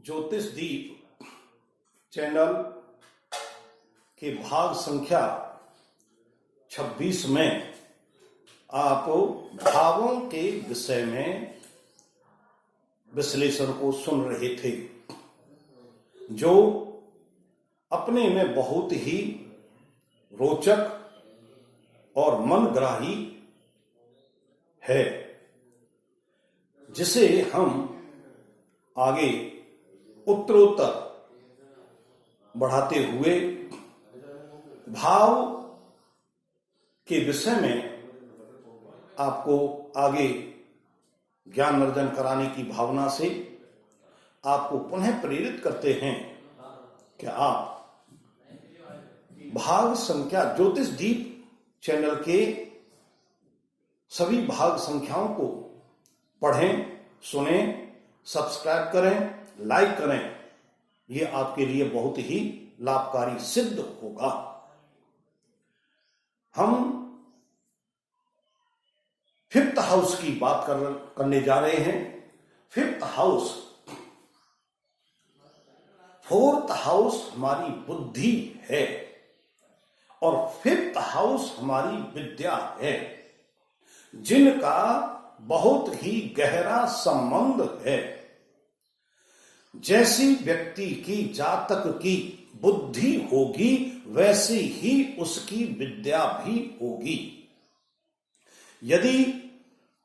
ज्योतिष दीप चैनल के भाग संख्या 26 में आप भावों के विषय में विश्लेषण को सुन रहे थे, जो अपने में बहुत ही रोचक और मनग्राही है, जिसे हम आगे उत्तरोत्तर बढ़ाते हुए भाव के विषय में आपको आगे ज्ञान अर्जन कराने की भावना से आपको पुनः प्रेरित करते हैं कि आप भाग संख्या ज्योतिष दीप चैनल के सभी भाग संख्याओं को पढ़ें, सुनें, सब्सक्राइब करें, लाइक करें। ये आपके लिए बहुत ही लाभकारी सिद्ध होगा। हम फिफ्थ हाउस की बात करने जा रहे हैं। फिफ्थ हाउस, फोर्थ हाउस हमारी बुद्धि है और फिफ्थ हाउस हमारी विद्या है, जिनका बहुत ही गहरा संबंध है। जैसी व्यक्ति की जातक की बुद्धि होगी, वैसी ही उसकी विद्या भी होगी। यदि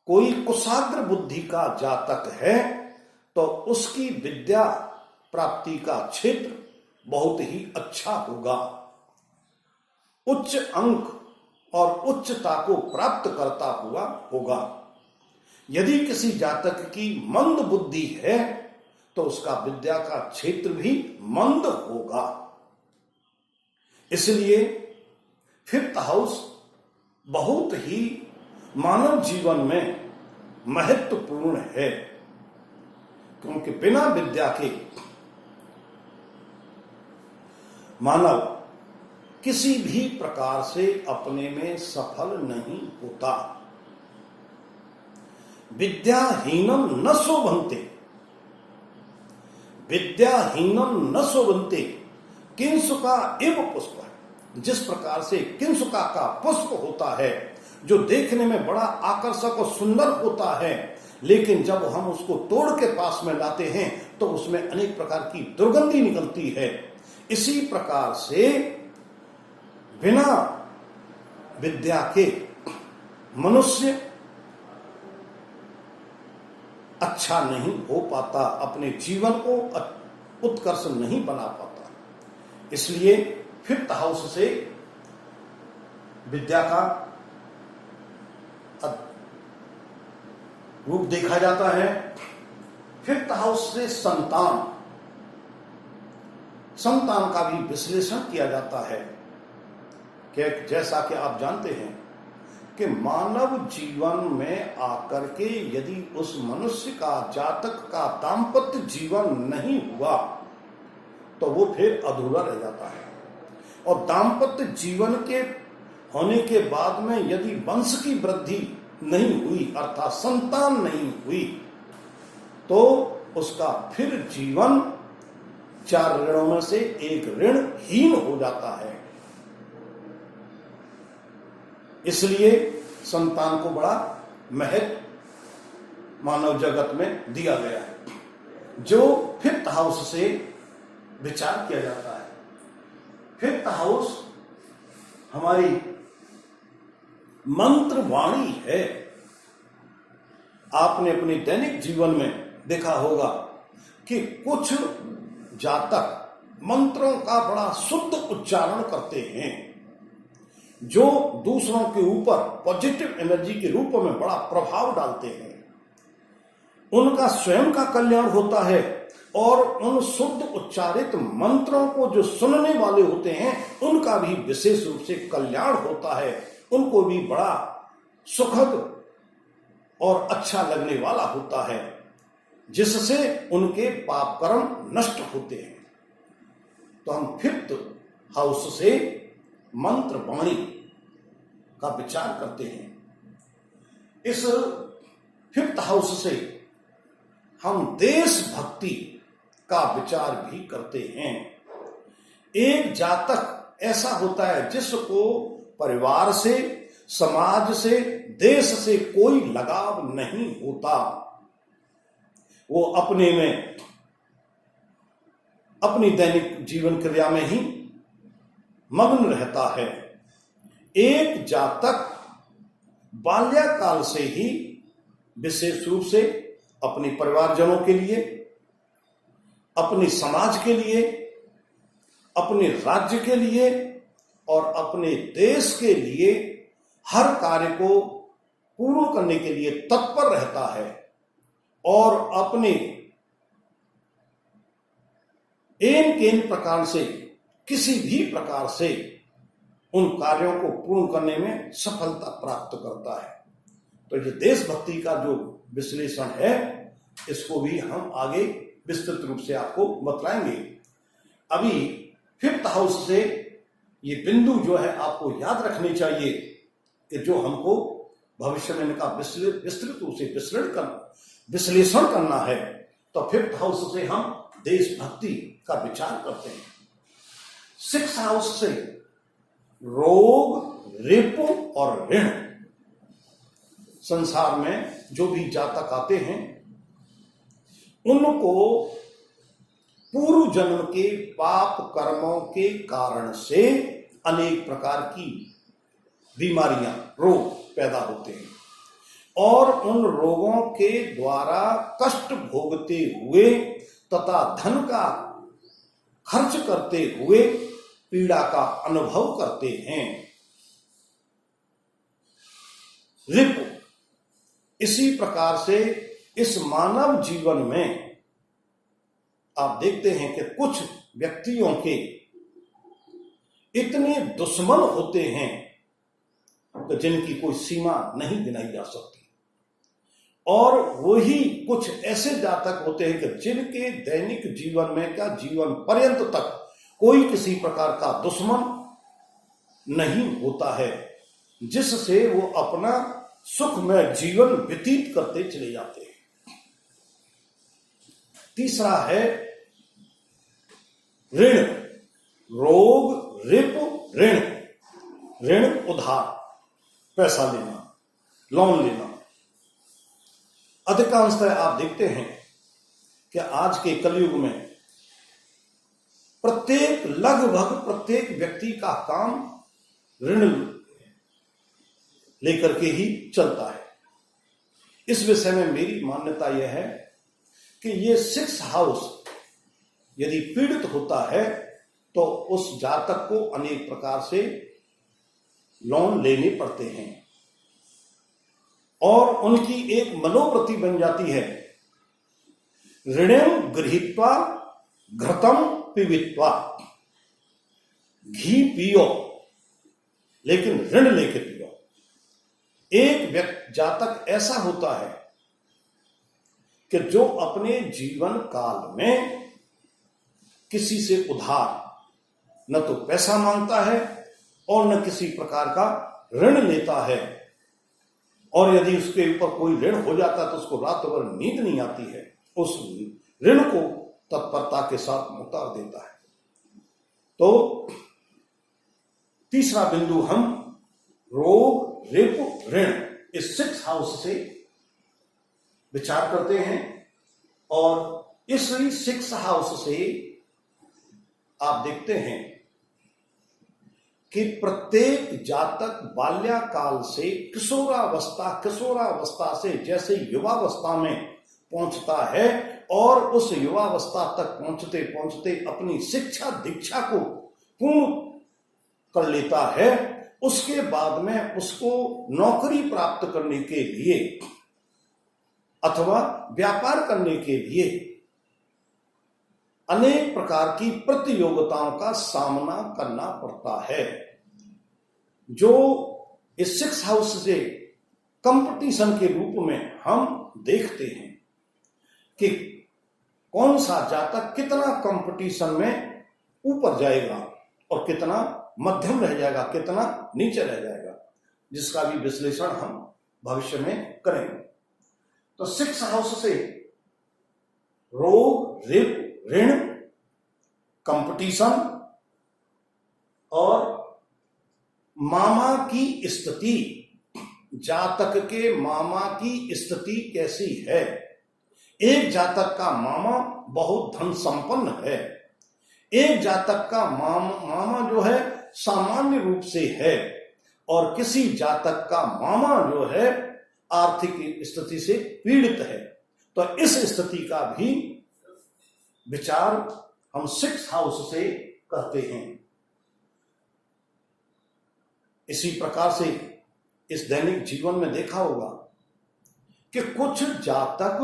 कोई कुशाग्र बुद्धि का जातक है तो उसकी विद्या प्राप्ति का क्षेत्र बहुत ही अच्छा होगा, उच्च अंक और उच्चता को प्राप्त करता हुआ होगा। यदि किसी जातक की मंद बुद्धि है तो उसका विद्या का क्षेत्र भी मंद होगा। इसलिए फिफ्थ हाउस बहुत ही मानव जीवन में महत्वपूर्ण है, क्योंकि बिना विद्या के मानव किसी भी प्रकार से अपने में सफल नहीं होता। विद्याहीनम न शोभन्ते, विद्याहीनम न शोभन्ते किंसुका इव पुष्प। जिस प्रकार से किंसुका का पुष्प होता है, जो देखने में बड़ा आकर्षक और सुंदर होता है, लेकिन जब हम उसको तोड़ के पास में लाते हैं तो उसमें अनेक प्रकार की दुर्गंधी निकलती है। इसी प्रकार से बिना विद्या के मनुष्य अच्छा नहीं हो पाता, अपने जीवन को उत्कर्ष नहीं बना पाता। इसलिए फिफ्थ हाउस से विद्या का रूप देखा जाता है। फिफ्थ हाउस से संतान का भी विश्लेषण किया जाता है कि जैसा कि आप जानते हैं कि मानव जीवन में आकर के यदि उस मनुष्य का जातक का दाम्पत्य जीवन नहीं हुआ तो वो फिर अधूरा रह जाता है। और दाम्पत्य जीवन के होने के बाद में यदि वंश की वृद्धि नहीं हुई, अर्थात संतान नहीं हुई, तो उसका फिर जीवन 4 ऋणों में से एक ऋणहीन हो जाता है। इसलिए संतान को बड़ा महत्व मानव जगत में दिया गया है, जो फिफ्थ हाउस से विचार किया जाता है। फिफ्थ हाउस हमारी मंत्र वाणी है। आपने अपने दैनिक जीवन में देखा होगा कि कुछ जातक मंत्रों का बड़ा शुद्ध उच्चारण करते हैं, जो दूसरों के ऊपर पॉजिटिव एनर्जी के रूप में बड़ा प्रभाव डालते हैं। उनका स्वयं का कल्याण होता है और उन शुद्ध उच्चारित मंत्रों को जो सुनने वाले होते हैं, उनका भी विशेष रूप से कल्याण होता है। उनको भी बड़ा सुखद और अच्छा लगने वाला होता है, जिससे उनके पाप कर्म नष्ट होते हैं। तो हम फिफ्थ हाउस से मंत्र वाणी का विचार करते हैं। इस फिफ्थ हाउस से हम देशभक्ति का विचार भी करते हैं। एक जातक ऐसा होता है जिसको परिवार से, समाज से, देश से कोई लगाव नहीं होता। वो अपने में, अपनी दैनिक जीवन क्रिया में ही मग्न रहता है। एक जातक बाल्यकाल से ही विशेष रूप से अपने परिवारजनों के लिए, अपने समाज के लिए, अपने राज्य के लिए और अपने देश के लिए हर कार्य को पूर्ण करने के लिए तत्पर रहता है और अपने एन केन प्रकार से, किसी भी प्रकार से उन कार्यों को पूर्ण करने में सफलता प्राप्त करता है। तो ये देशभक्ति का जो विश्लेषण है, इसको भी हम आगे विस्तृत रूप से आपको बतलाएंगे। अभी 5th हाउस से ये बिंदु जो है आपको याद रखने चाहिए कि जो हमको भविष्य में इनका विस्तृत रूप से विश्लेषण करना है, तो 5th हाउस से हम देशभक्ति का विचार करते हैं। 6th हाउस से रोग, रिपु और ऋण। संसार में जो भी जातक आते हैं उनको पूर्व जन्म के पाप कर्मों के कारण से अनेक प्रकार की बीमारियां, रोग पैदा होते हैं और उन रोगों के द्वारा कष्ट भोगते हुए तथा धन का खर्च करते हुए पीड़ा का अनुभव करते हैं। रिपु। इसी प्रकार से इस मानव जीवन में आप देखते हैं कि कुछ व्यक्तियों के इतने दुश्मन होते हैं कि जिनकी कोई सीमा नहीं गिनाई जा सकती, और वही कुछ ऐसे जातक होते हैं कि जिनके दैनिक जीवन में क्या जीवन पर्यंत तक कोई किसी प्रकार का दुश्मन नहीं होता है, जिससे वो अपना सुखमय जीवन व्यतीत करते चले जाते हैं। तीसरा है ऋण। रोग, रिपु, ऋण। ऋण उधार, पैसा लेना, लोन लेना। अधिकांशतः आप देखते हैं कि आज के कलयुग में लगभग प्रत्येक व्यक्ति का काम ऋण लेकर के ही चलता है। इस विषय में मेरी मान्यता यह है कि ये 6th हाउस यदि पीड़ित होता है तो उस जातक को अनेक प्रकार से लोन लेने पड़ते हैं और उनकी एक मनोवृत्ति बन जाती है, ऋणम गृहीत्वा घृतम पीवित्वा। घी पियो लेकिन ऋण लेके पियो। एक जातक ऐसा होता है कि जो अपने जीवन काल में किसी से उधार न तो पैसा मांगता है और न किसी प्रकार का ऋण लेता है, और यदि उसके ऊपर कोई ऋण हो जाता है तो उसको रात भर नींद नहीं आती है, उस ऋण को तत्परता के साथ उतार देता है। तो तीसरा बिंदु हम रोग, रिपु, ऋण इस 6th हाउस से विचार करते हैं, और इस 6th हाउस से आप देखते हैं कि प्रत्येक जातक बाल्याकाल से किशोरावस्था से जैसे युवावस्था में पहुंचता है और उस युवावस्था तक पहुंचते पहुंचते अपनी शिक्षा दीक्षा को पूर्ण कर लेता है, उसके बाद में उसको नौकरी प्राप्त करने के लिए अथवा व्यापार करने के लिए अनेक प्रकार की प्रतियोगिताओं का सामना करना पड़ता है, जो इस 6th हाउस से कंपटीशन के रूप में हम देखते हैं कि कौन सा जातक कितना कंपटीशन में ऊपर जाएगा और कितना मध्यम रह जाएगा, कितना नीचे रह जाएगा, जिसका भी विश्लेषण हम भविष्य में करेंगे। तो 6th हाउस से रोग, रिप, ऋण, कंपटीशन और मामा की स्थिति, जातक के मामा की स्थिति कैसी है। एक जातक का मामा बहुत धन संपन्न है, एक जातक का मामा जो है सामान्य रूप से है, और किसी जातक का मामा जो है आर्थिक स्थिति से पीड़ित है। तो इस स्थिति का भी विचार हम 6th हाउस से करते हैं। इसी प्रकार से इस दैनिक जीवन में देखा होगा कि कुछ जातक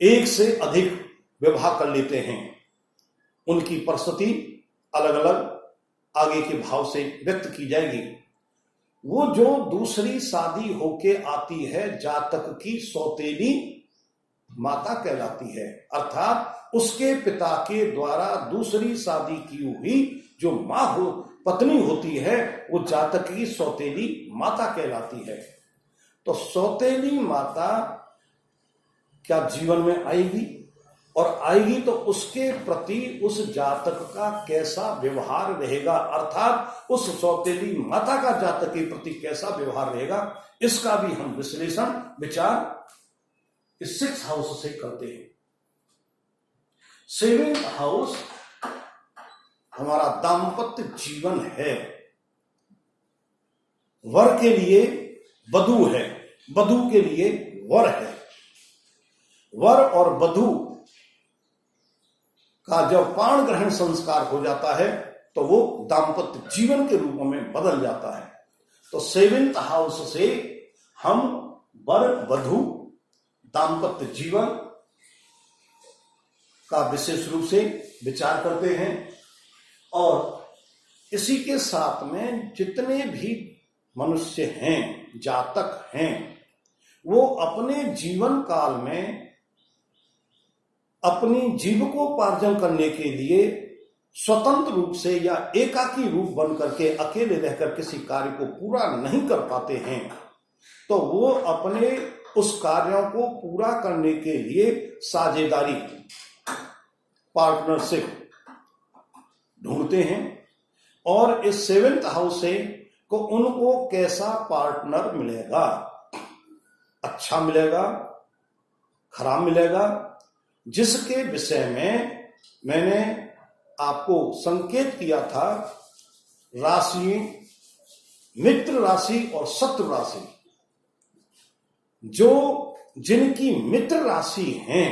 एक से अधिक विवाह कर लेते हैं। उनकी परिस्थिति अलग अलग आगे के भाव से व्यक्त की जाएगी। वो जो दूसरी शादी होके आती है, जातक की सौतेली माता कहलाती है, अर्थात उसके पिता के द्वारा दूसरी शादी की हुई जो मां हो, पत्नी होती है, वो जातक की सौतेली माता कहलाती है। तो सौतेली माता क्या जीवन में आएगी, और आएगी तो उसके प्रति उस जातक का कैसा व्यवहार रहेगा, अर्थात उस सौतेली माता का जातक के प्रति कैसा व्यवहार रहेगा, इसका भी हम विश्लेषण विचार इस 6th हाउस से करते हैं। 7th हाउस हमारा दाम्पत्य जीवन है, वर के लिए वधू है, वधू के लिए वर है। वर और वधू का जब पाण ग्रहण संस्कार हो जाता है तो वो दाम्पत्य जीवन के रूप में बदल जाता है। तो 7th हाउस से हम वर वधू दाम्पत्य जीवन का विशेष रूप से विचार करते हैं, और इसी के साथ में जितने भी मनुष्य हैं, जातक हैं, वो अपने जीवन काल में अपनी जीविकोपार्जन करने के लिए स्वतंत्र रूप से या एकाकी रूप बन करके अकेले रहकर किसी कार्य को पूरा नहीं कर पाते हैं। तो वो अपने उस कार्यों को पूरा करने के लिए साझेदारी, पार्टनरशिप ढूंढते हैं, और इस 7th हाउस से को उनको कैसा पार्टनर मिलेगा, अच्छा मिलेगा, खराब मिलेगा, जिसके विषय में मैंने आपको संकेत किया था। राशि, मित्र राशि और शत्रु राशि, जो जिनकी मित्र राशि हैं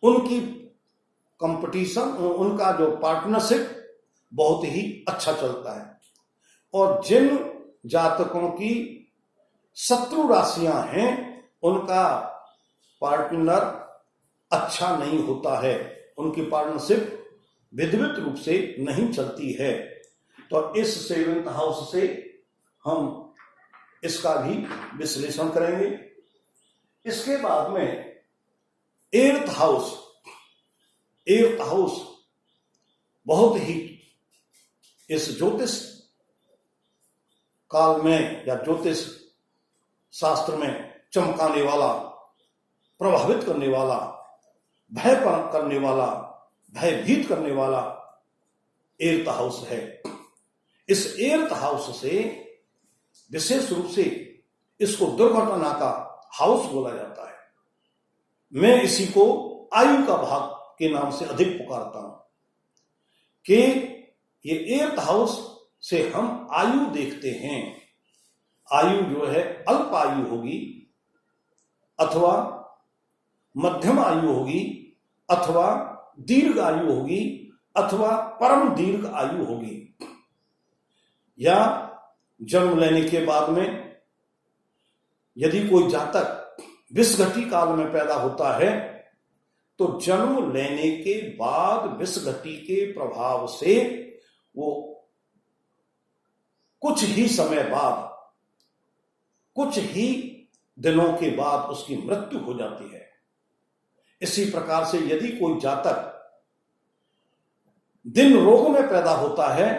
उनकी कंपटीशन, उनका जो पार्टनरशिप बहुत ही अच्छा चलता है, और जिन जातकों की शत्रु राशियां हैं उनका पार्टनर अच्छा नहीं होता है, उनकी पार्टनरशिप विधिवत रूप से नहीं चलती है। तो इस 7th हाउस से हम इसका भी विश्लेषण करेंगे। इसके बाद में 8th हाउस, 8th हाउस बहुत ही इस ज्योतिष काल में या ज्योतिष शास्त्र में चमकाने वाला, प्रभावित करने वाला, भय करने वाला, भयभीत करने वाला 8th हाउस है। इस 8th हाउस से विशेष रूप से इसको दुर्घटना का हाउस बोला जाता है। मैं इसी को आयु का भाग के नाम से अधिक पुकारता हूं कि ये 8th हाउस से हम आयु देखते हैं। आयु जो है अल्प आयु होगी, अथवा मध्यम आयु होगी, अथवा दीर्घ आयु होगी, अथवा परम दीर्घ आयु होगी। या जन्म लेने के बाद में यदि कोई जातक विषघटी काल में पैदा होता है तो जन्म लेने के बाद विषघटी के प्रभाव से वो कुछ ही समय बाद, कुछ ही दिनों के बाद उसकी मृत्यु हो जाती है। इसी प्रकार से यदि कोई जातक दिन रोग में पैदा होता है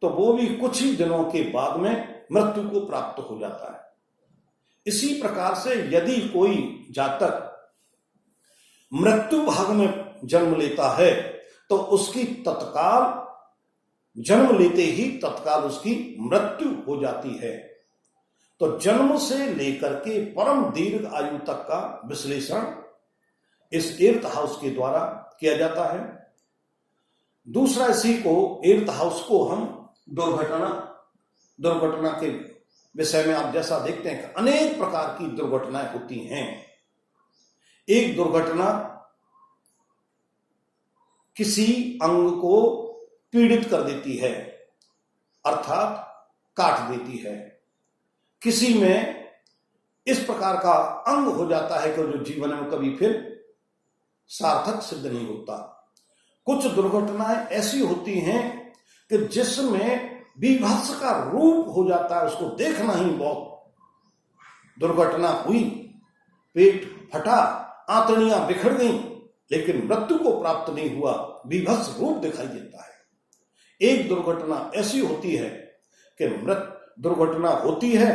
तो वो भी कुछ ही दिनों के बाद में मृत्यु को प्राप्त हो जाता है। इसी प्रकार से यदि कोई जातक मृत्यु भाग में जन्म लेता है तो उसकी तत्काल जन्म लेते ही तत्काल उसकी मृत्यु हो जाती है। तो जन्म से लेकर के परम दीर्घ आयु तक का विश्लेषण इस एर्थ हाउस के द्वारा किया जाता है। दूसरा, इसी को एर्थ हाउस को हम दुर्घटना के विषय में आप जैसा देखते हैं कि अनेक प्रकार की दुर्घटनाएं होती हैं। एक दुर्घटना किसी अंग को पीड़ित कर देती है, अर्थात काट देती है। किसी में इस प्रकार का अंग हो जाता है कि जो जीवन में कभी फिर सार्थक सिद्ध नहीं होता। कुछ दुर्घटनाएं ऐसी होती हैं कि जिसमें बीभत्स का रूप हो जाता है, उसको देखना ही बहुत। दुर्घटना हुई, पेट फटा, आंतड़ियां बिखर गईं, लेकिन मृत्यु को प्राप्त नहीं हुआ, बीभत्स रूप दिखाई देता है। एक दुर्घटना ऐसी होती है कि दुर्घटना होती है,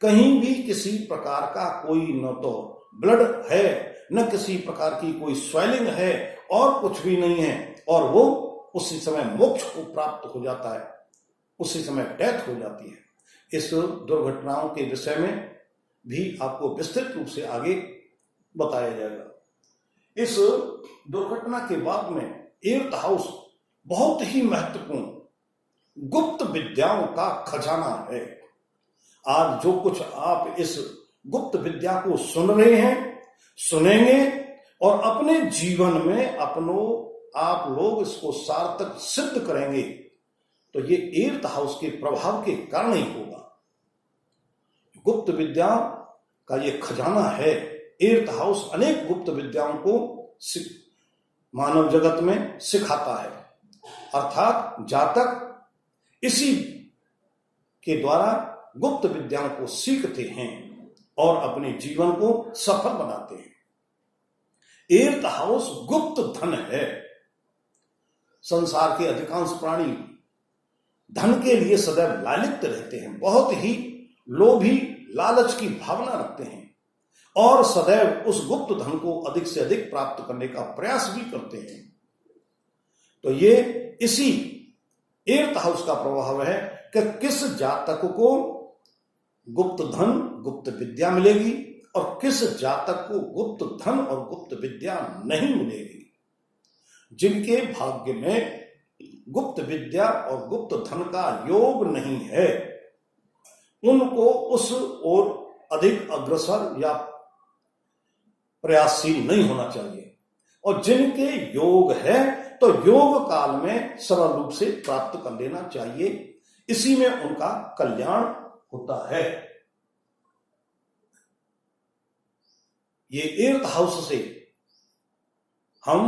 कहीं भी किसी प्रकार का कोई न तो ब्लड है, न किसी प्रकार की कोई स्वेलिंग है, और कुछ भी नहीं है, और वो उसी समय मोक्ष को प्राप्त हो जाता है, उसी समय डेथ हो जाती है। इस दुर्घटनाओं के विषय में भी आपको विस्तृत रूप से आगे बताया जाएगा। इस दुर्घटना के बाद में एर्थ हाउस बहुत ही महत्वपूर्ण गुप्त विद्याओं का खजाना है। आज जो कुछ आप इस गुप्त विद्या को सुन रहे हैं, सुनेंगे, और अपने जीवन में आप लोग इसको सार्थक सिद्ध करेंगे, तो ये एर्थ हाउस के प्रभाव के कारण ही होगा। गुप्त विद्या का ये खजाना है। एर्थ हाउस अनेक गुप्त विद्याओं को मानव जगत में सिखाता है, अर्थात जातक इसी के द्वारा गुप्त विद्याओं को सीखते हैं और अपने जीवन को सफल बनाते हैं। एर्थ हाउस गुप्त धन है। संसार के अधिकांश प्राणी धन के लिए सदैव लालित रहते हैं, बहुत ही लोभी, लालच की भावना रखते हैं, और सदैव उस गुप्त धन को अधिक से अधिक प्राप्त करने का प्रयास भी करते हैं। तो ये इसी एर्थ हाउस का प्रभाव है कि किस जातक को गुप्त धन, गुप्त विद्या मिलेगी, और किस जातक को गुप्त धन और गुप्त विद्या नहीं मिलेगी। जिनके भाग्य में गुप्त विद्या और गुप्त धन का योग नहीं है, उनको उस ओर अधिक अग्रसर या प्रयासशील नहीं होना चाहिए, और जिनके योग है तो योग काल में सरल रूप से प्राप्त कर लेना चाहिए। इसी में उनका कल्याण होता है। ये एर्थ हाउस से हम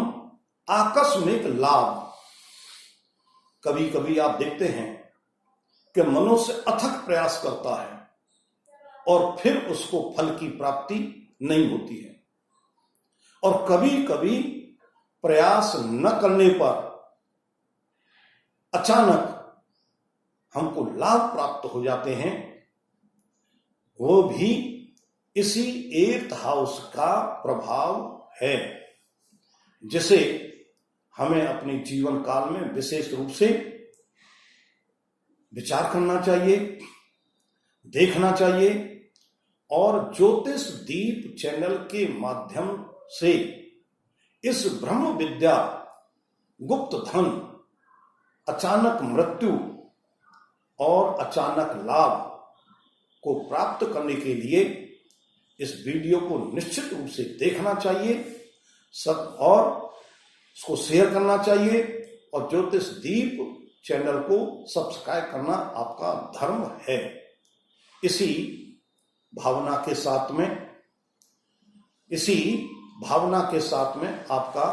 आकस्मिक लाभ, कभी कभी आप देखते हैं कि मनुष्य अथक प्रयास करता है और फिर उसको फल की प्राप्ति नहीं होती है, और कभी कभी प्रयास न करने पर अचानक हमको लाभ प्राप्त हो जाते हैं। वो भी इसी एर्थ हाउस का प्रभाव है, जिसे हमें अपने जीवन काल में विशेष रूप से विचार करना चाहिए, देखना चाहिए, और ज्योतिष दीप चैनल के माध्यम से इस ब्रह्म विद्या, गुप्त धन, अचानक मृत्यु और अचानक लाभ को प्राप्त करने के लिए इस वीडियो को निश्चित रूप से देखना चाहिए सब, और उसको शेयर करना चाहिए, और ज्योतिष दीप चैनल को सब्सक्राइब करना आपका धर्म है। इसी भावना के साथ में आपका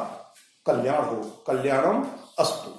कल्याण हो। कल्याणम अस्तु।